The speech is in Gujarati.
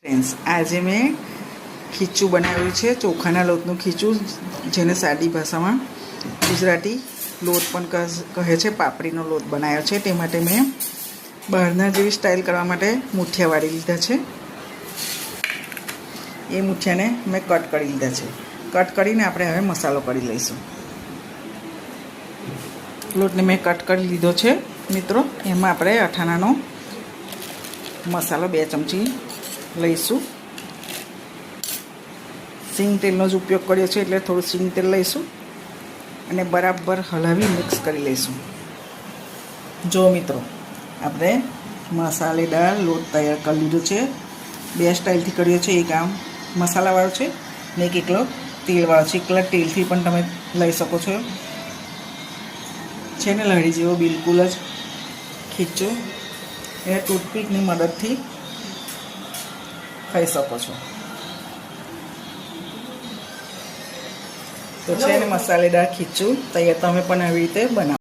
ફ્રેન્ડ્સ, આજે મેં ખીચું બનાવ્યું છે, ચોખાના લોટનું ખીચું, જેને સાદી ભાષામાં ગુજરાતી લોટ પણ કહે છે. પાપડીનો લોટ બનાવ્યો છે. તે માટે મેં બહારના જેવી સ્ટાઇલ કરવા માટે મૂઠિયા વાળી લીધા છે. એ મૂઠિયાને મેં કટ કરી લીધા છે. કટ કરીને આપણે હવે મસાલો કરી લઈશું. લોટને મેં કટ કરી લીધો છે મિત્રો. એમાં આપણે અથાણાનો મસાલો 2 ચમચી લઈશું. સિંગ તેલનો જ ઉપયોગ કર્યો છે, એટલે થોડું સિંગ તેલ લઈશું અને બરાબર હલાવી મિક્સ કરી લઈશું. જો મિત્રો, આપણે મસાલેદાર લોટ તૈયાર કરી લીધો છે. 2 સ્ટાઇલથી કર્યો છે. એક આમ મસાલાવાળો છે ને એક એકલો તેલવાળો છે. એકલા તેલથી પણ તમે લઈ શકો છો. છે ને લહરી જેવો બિલકુલ જ ખીચું એ ટૂથપીકની મદદથી ખાઈ શકો છો. તો છે ને મસાલેદાર ખીચું તૈયાર. તમે પણ આવી રીતે બનાવો.